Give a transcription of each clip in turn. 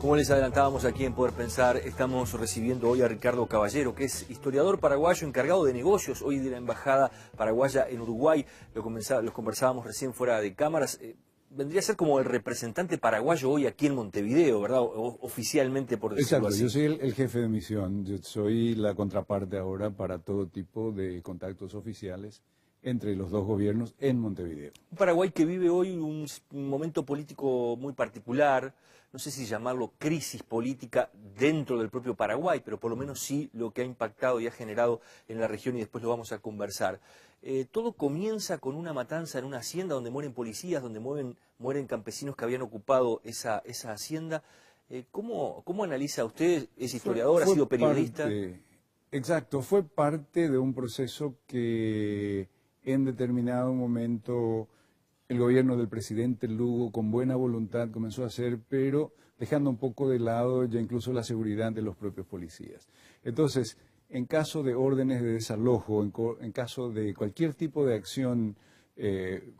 Como les adelantábamos aquí en Poder Pensar, estamos recibiendo hoy a Ricardo Caballero, que es historiador paraguayo encargado de negocios, hoy de la Embajada Paraguaya en Uruguay. Lo conversábamos recién fuera de cámaras. Vendría a ser como el representante paraguayo hoy aquí en Montevideo, ¿verdad? Oficialmente, por decirlo así. Exacto, yo soy el jefe de misión, yo soy la contraparte ahora para todo tipo de contactos oficiales entre los dos gobiernos en Montevideo. Un Paraguay que vive hoy un momento político muy particular, no sé si llamarlo crisis política dentro del propio Paraguay, pero por lo menos sí lo que ha impactado y ha generado en la región, y después lo vamos a conversar. Todo comienza con una matanza en una hacienda donde mueren policías, donde mueren campesinos que habían ocupado esa hacienda. ¿Cómo analiza usted? ¿Es historiador? ¿Ha sido periodista? Exacto, fue parte de un proceso que en determinado momento el gobierno del presidente Lugo, con buena voluntad, comenzó a hacer, pero dejando un poco de lado ya incluso la seguridad de los propios policías. Entonces, en caso de órdenes de desalojo, en caso de cualquier tipo de acción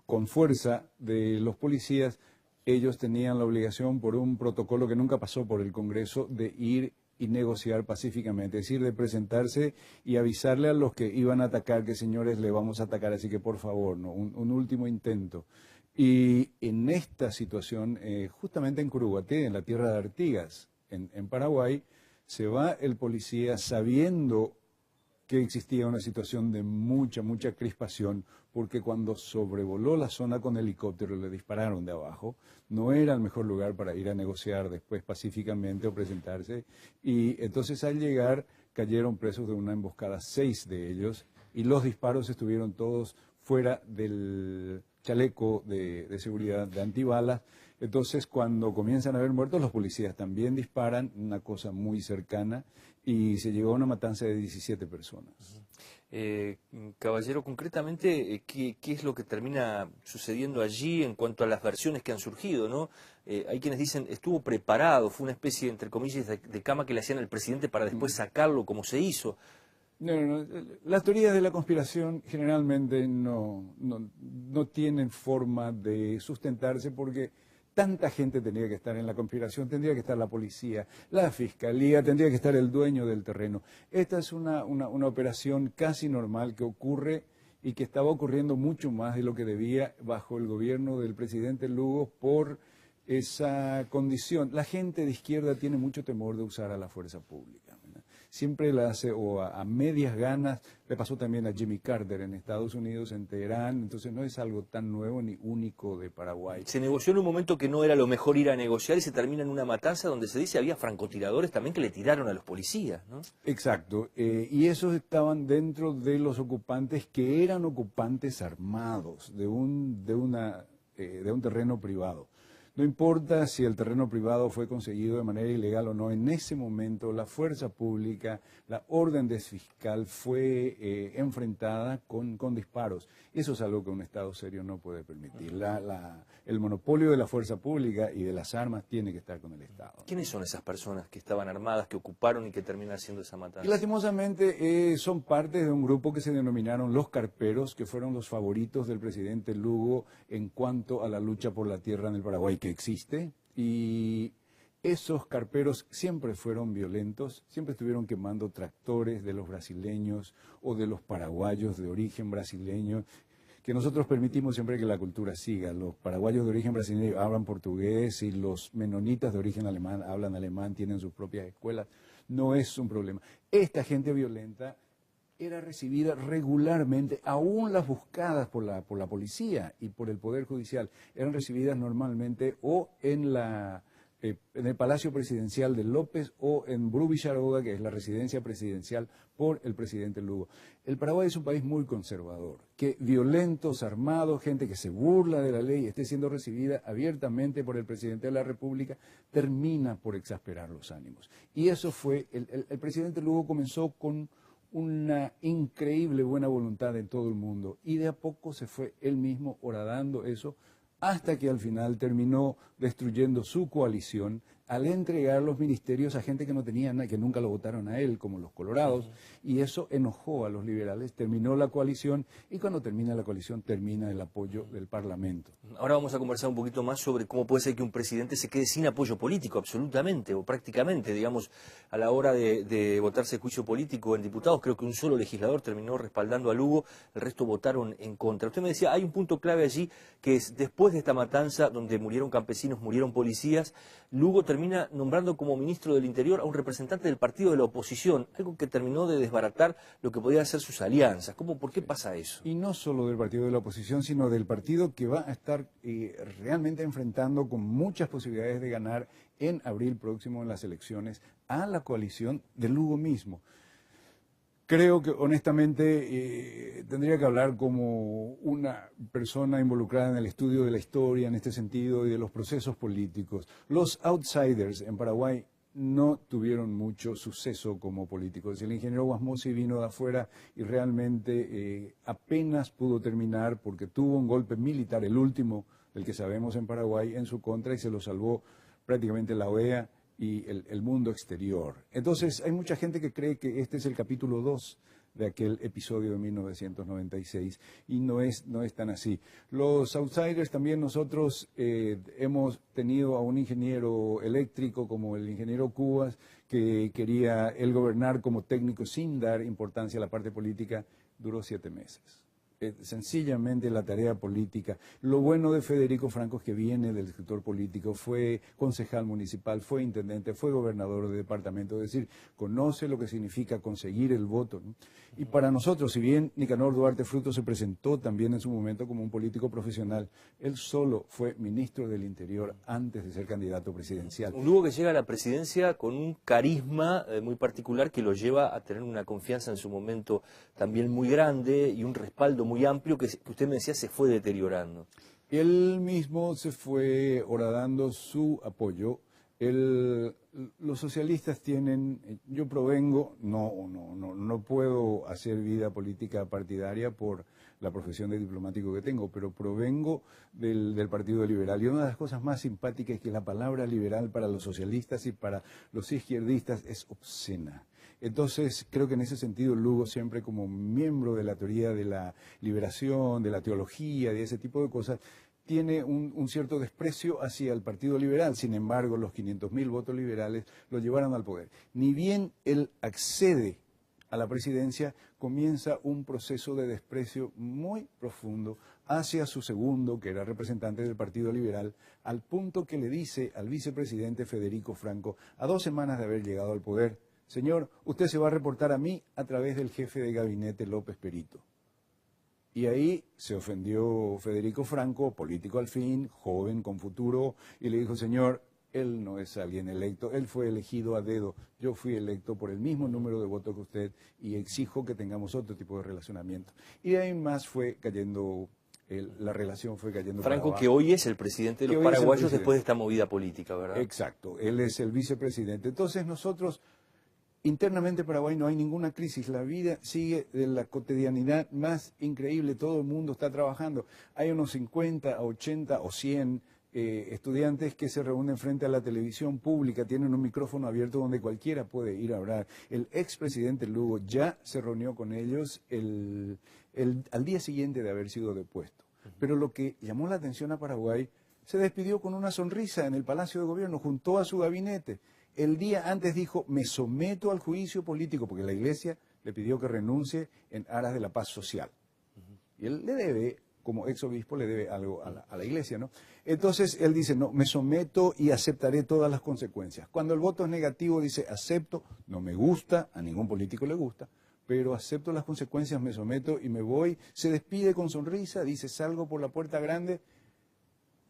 con fuerza de los policías, ellos tenían la obligación por un protocolo que nunca pasó por el Congreso de ir y negociar pacíficamente, es decir, de presentarse y avisarle a los que iban a atacar que señores, le vamos a atacar, así que por favor, ¿no? Un último intento. Y en esta situación, justamente en Curuguaté, en la tierra de Artigas, en Paraguay, se va el policía sabiendo que existía una situación de mucha crispación, porque cuando sobrevoló la zona con helicóptero le dispararon de abajo, no era el mejor lugar para ir a negociar después pacíficamente o presentarse, y entonces al llegar cayeron presos de una emboscada 6 de ellos, y los disparos estuvieron todos fuera del chaleco de seguridad de antibalas. Entonces, cuando comienzan a haber muertos, los policías también disparan, una cosa muy cercana, y se llegó a una matanza de 17 personas. Caballero, concretamente, ¿qué es lo que termina sucediendo allí en cuanto a las versiones que han surgido, ¿no? Hay quienes dicen, estuvo preparado, fue una especie, entre comillas, de cama que le hacían al presidente para después sacarlo como se hizo. No. Las teorías de la conspiración generalmente no tienen forma de sustentarse porque tanta gente tendría que estar en la conspiración, tendría que estar la policía, la fiscalía, tendría que estar el dueño del terreno. Esta es una operación casi normal que ocurre y que estaba ocurriendo mucho más de lo que debía bajo el gobierno del presidente Lugo por esa condición. La gente de izquierda tiene mucho temor de usar a la fuerza pública, ¿verdad? Siempre la hace o a medias ganas. Le pasó también a Jimmy Carter en Estados Unidos, en Teherán, entonces no es algo tan nuevo ni único de Paraguay. Se negoció en un momento que no era lo mejor ir a negociar y se termina en una matanza donde se dice había francotiradores también que le tiraron a los policías, ¿no? Exacto, y esos estaban dentro de los ocupantes que eran ocupantes armados de un terreno privado. No importa si el terreno privado fue conseguido de manera ilegal o no, en ese momento la fuerza pública, la orden del fiscal fue enfrentada con disparos. Eso es algo que un Estado serio no puede permitir. El monopolio de la fuerza pública y de las armas tiene que estar con el Estado. ¿Quiénes son esas personas que estaban armadas, que ocuparon y que terminan haciendo esa matanza? Y lastimosamente son parte de un grupo que se denominaron los carperos, que fueron los favoritos del presidente Lugo en cuanto a la lucha por la tierra en el Paraguay, que existe, y esos carperos siempre fueron violentos, siempre estuvieron quemando tractores de los brasileños o de los paraguayos de origen brasileño, que nosotros permitimos siempre que la cultura siga. Los paraguayos de origen brasileño hablan portugués y los menonitas de origen alemán hablan alemán, tienen sus propias escuelas, no es un problema. Esta gente violenta era recibida regularmente, aún las buscadas por la policía y por el Poder Judicial, eran recibidas normalmente o en el Palacio Presidencial de López o en Bru Villaroga, que es la residencia presidencial por el presidente Lugo. El Paraguay es un país muy conservador, que violentos, armados, gente que se burla de la ley, esté siendo recibida abiertamente por el presidente de la República, termina por exasperar los ánimos. Y eso fue, el presidente Lugo comenzó con una increíble buena voluntad en todo el mundo y de a poco se fue él mismo horadando eso hasta que al final terminó destruyendo su coalición al entregar los ministerios a gente que no tenía nada, que nunca lo votaron a él, como los colorados, y eso enojó a los liberales, terminó la coalición, y cuando termina la coalición termina el apoyo del Parlamento. Ahora vamos a conversar un poquito más sobre cómo puede ser que un presidente se quede sin apoyo político, absolutamente, o prácticamente, digamos, a la hora de votarse juicio político en diputados. Creo que un solo legislador terminó respaldando a Lugo, el resto votaron en contra. Usted me decía, hay un punto clave allí, que es después de esta matanza, donde murieron campesinos, murieron policías, Lugo termina nombrando como ministro del Interior a un representante del partido de la oposición, algo que terminó de desbaratar lo que podían ser sus alianzas. ¿Por qué pasa eso? Y no solo del partido de la oposición, sino del partido que va a estar realmente enfrentando con muchas posibilidades de ganar en abril próximo en las elecciones a la coalición de Lugo mismo. Creo que honestamente tendría que hablar como una persona involucrada en el estudio de la historia en este sentido y de los procesos políticos. Los outsiders en Paraguay no tuvieron mucho suceso como políticos. El ingeniero Guasmosi vino de afuera y realmente apenas pudo terminar porque tuvo un golpe militar, el último del que sabemos en Paraguay, en su contra, y se lo salvó prácticamente la OEA y el mundo exterior. Entonces, hay mucha gente que cree que este es el capítulo 2 de aquel episodio de 1996, y no es tan así. Los outsiders también nosotros hemos tenido a un ingeniero eléctrico como el ingeniero Cubas, que quería él gobernar como técnico sin dar importancia a la parte política, duró 7 meses. Sencillamente la tarea política. Lo bueno de Federico Franco es que viene del sector político, fue concejal municipal, fue intendente, fue gobernador de departamento, es decir, conoce lo que significa conseguir el voto, ¿no? Y para nosotros, si bien Nicanor Duarte Frutos se presentó también en su momento como un político profesional, él solo fue ministro del Interior antes de ser candidato presidencial. Un Lugo que llega a la presidencia con un carisma muy particular que lo lleva a tener una confianza en su momento también muy grande y un respaldo muy amplio que usted me decía se fue deteriorando. Él mismo se fue horadando su apoyo. Los socialistas tienen, yo provengo, no puedo hacer vida política partidaria por la profesión de diplomático que tengo, pero provengo del Partido Liberal. Y una de las cosas más simpáticas es que la palabra liberal para los socialistas y para los izquierdistas es obscena. Entonces, creo que en ese sentido Lugo, siempre como miembro de la teoría de la liberación, de la teología, de ese tipo de cosas, tiene un cierto desprecio hacia el Partido Liberal. Sin embargo, los 500.000 votos liberales lo llevaron al poder. Ni bien él accede a la presidencia, comienza un proceso de desprecio muy profundo hacia su segundo, que era representante del Partido Liberal, al punto que le dice al vicepresidente Federico Franco, a 2 semanas de haber llegado al poder: señor, usted se va a reportar a mí a través del jefe de gabinete López Perito. Y ahí se ofendió Federico Franco, político al fin, joven, con futuro, y le dijo: señor, él no es alguien electo, él fue elegido a dedo, yo fui electo por el mismo número de votos que usted y exijo que tengamos otro tipo de relacionamiento. Y de ahí más fue cayendo, la relación fue cayendo. Franco, que hoy es el presidente de los paraguayos después de esta movida política, ¿verdad? Exacto, él es el vicepresidente. Entonces nosotros... Internamente en Paraguay no hay ninguna crisis, la vida sigue de la cotidianidad más increíble, todo el mundo está trabajando. Hay unos 50, 80 o 100 estudiantes que se reúnen frente a la televisión pública, tienen un micrófono abierto donde cualquiera puede ir a hablar. El expresidente Lugo ya se reunió con ellos al día siguiente de haber sido depuesto. Pero lo que llamó la atención a Paraguay, se despidió con una sonrisa en el Palacio de Gobierno, juntó a su gabinete. El día antes dijo: me someto al juicio político, porque la Iglesia le pidió que renuncie en aras de la paz social. Y él le debe, como ex obispo, le debe algo a la Iglesia, ¿no? Entonces él dice: no, me someto y aceptaré todas las consecuencias. Cuando el voto es negativo, dice: acepto, no me gusta, a ningún político le gusta, pero acepto las consecuencias, me someto y me voy. Se despide con sonrisa, dice: salgo por la puerta grande.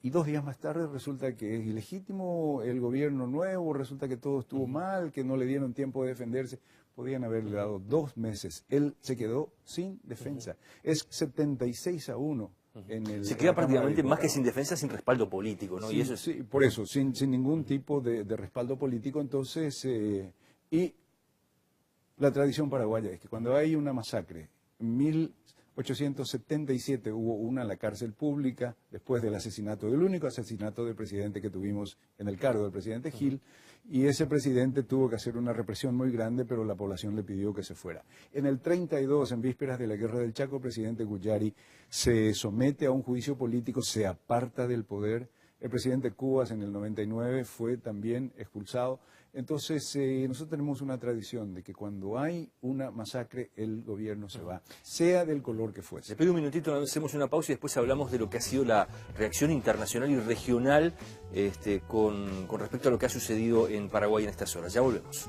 Y 2 días más tarde resulta que es ilegítimo el gobierno nuevo, resulta que todo estuvo mal, que no le dieron tiempo de defenderse. Podían haberle dado 2 meses. Él se quedó sin defensa. Es 76-1 en el... Se queda prácticamente más que sin defensa, sin respaldo político, ¿no? Sí, Y eso es... sí, por eso, sin ningún tipo de respaldo político. Entonces, y la tradición paraguaya es que cuando hay una masacre, 1877 hubo una en la cárcel pública, después del asesinato, del único asesinato del presidente que tuvimos en el cargo, del presidente Gil, y ese presidente tuvo que hacer una represión muy grande, pero la población le pidió que se fuera. En el 32, en vísperas de la Guerra del Chaco, el presidente Guyari se somete a un juicio político, se aparta del poder. El presidente Cubas en el 99 fue también expulsado. Entonces, nosotros tenemos una tradición de que cuando hay una masacre, el gobierno se va, sea del color que fuese. Le pido un minutito, hacemos una pausa y después hablamos de lo que ha sido la reacción internacional y regional con respecto a lo que ha sucedido en Paraguay en estas horas. Ya volvemos.